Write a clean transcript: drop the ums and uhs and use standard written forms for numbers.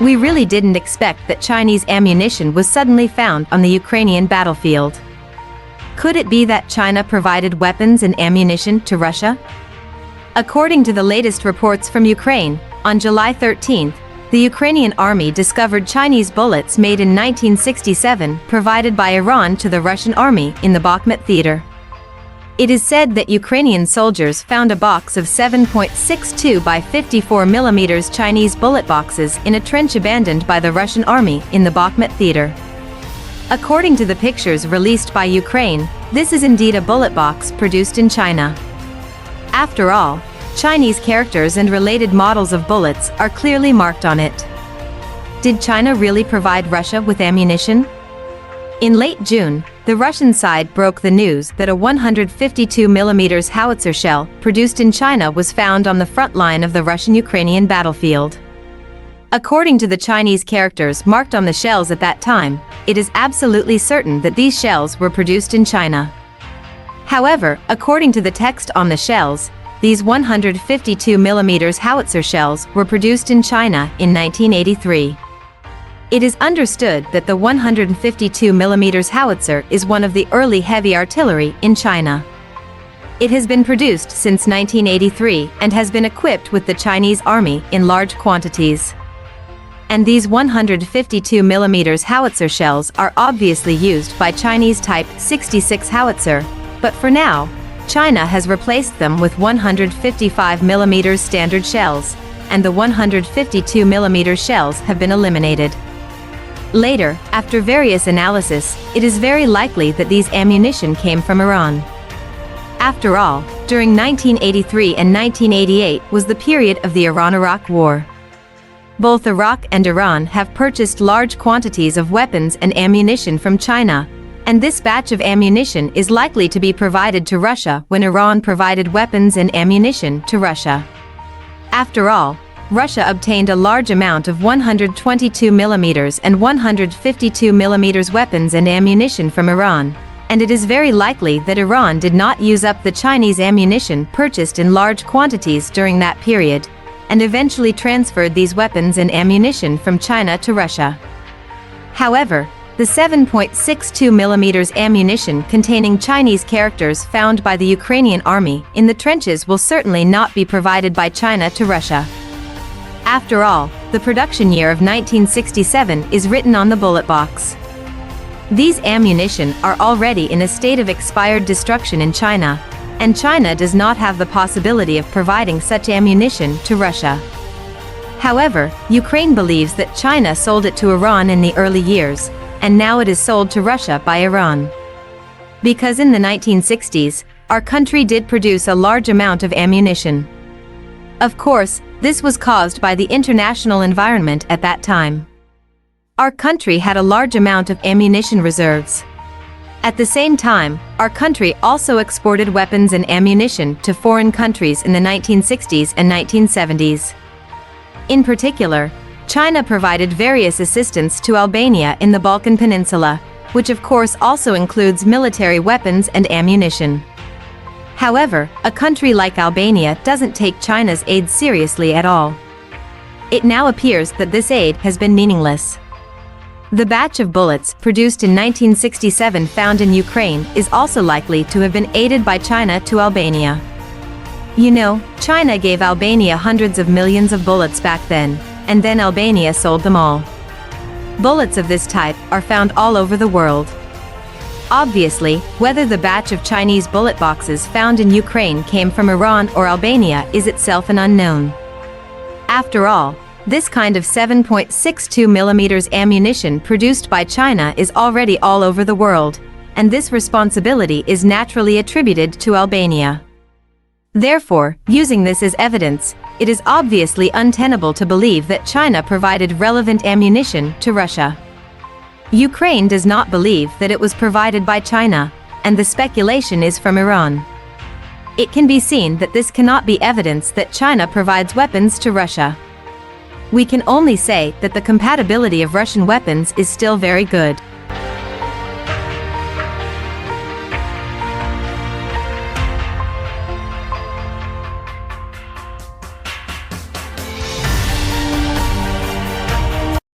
We really didn't expect that Chinese ammunition was suddenly found on the Ukrainian battlefield. Could it be that China provided weapons and ammunition to Russia? According to the latest reports from Ukraine, on July 13th, the Ukrainian army discovered Chinese bullets made in 1967 provided by Iran to the Russian army in the Bakhmut theater. It is said that Ukrainian soldiers found a box of 7.62 by 54 mm Chinese bullet boxes in a trench abandoned by the Russian army in the Bakhmut theater. According to the pictures released by Ukraine, this is indeed a bullet box produced in China. After all, Chinese characters and related models of bullets are clearly marked on it. Did China really provide Russia with ammunition? In late June, the Russian side broke the news that a 152 mm howitzer shell produced in China was found on the front line of the Russian-Ukrainian battlefield. According to the Chinese characters marked on the shells at that time, it is absolutely certain that these shells were produced in China. However, according to the text on the shells, these 152 mm howitzer shells were produced in China in 1983. It is understood that the 152 mm howitzer is one of the early heavy artillery in China. It has been produced since 1983 and has been equipped with the Chinese army in large quantities. And these 152 mm howitzer shells are obviously used by Chinese Type 66 howitzer, but for now, China has replaced them with 155 mm standard shells, and the 152 mm shells have been eliminated. Later, after various analysis, it is very likely that these ammunition came from Iran. After all, during 1983 and 1988 was the period of the Iran-Iraq War. Both Iraq and Iran have purchased large quantities of weapons and ammunition from China, and this batch of ammunition is likely to be provided to Russia when Iran provided weapons and ammunition to Russia. After all, Russia obtained a large amount of 122 mm and 152 mm weapons and ammunition from Iran, and it is very likely that Iran did not use up the Chinese ammunition purchased in large quantities during that period, and eventually transferred these weapons and ammunition from China to Russia. However, the 7.62 mm ammunition containing Chinese characters found by the Ukrainian army in the trenches will certainly not be provided by China to Russia. After all, the production year of 1967 is written on the bullet box. These ammunition are already in a state of expired destruction in China, and China does not have the possibility of providing such ammunition to Russia. However, Ukraine believes that China sold it to Iran in the early years, and now it is sold to Russia by Iran. Because in the 1960s, our country did produce a large amount of ammunition. Of course, this was caused by the international environment at that time. Our country had a large amount of ammunition reserves. At the same time, our country also exported weapons and ammunition to foreign countries in the 1960s and 1970s. In particular, China provided various assistance to Albania in the Balkan Peninsula, which of course also includes military weapons and ammunition. However, a country like Albania doesn't take China's aid seriously at all. It now appears that this aid has been meaningless. The batch of bullets produced in 1967 found in Ukraine is also likely to have been aided by China to Albania. You know, China gave Albania hundreds of millions of bullets back then, and then Albania sold them all. Bullets of this type are found all over the world. Obviously, whether the batch of Chinese bullet boxes found in Ukraine came from Iran or Albania is itself an unknown. After all, this kind of 7.62 mm ammunition produced by China is already all over the world, and this responsibility is naturally attributed to Albania. Therefore, using this as evidence, it is obviously untenable to believe that China provided relevant ammunition to Russia. Ukraine does not believe that it was provided by China, and the speculation is from Iran. It can be seen that this cannot be evidence that China provides weapons to Russia. We can only say that the compatibility of Russian weapons is still very good.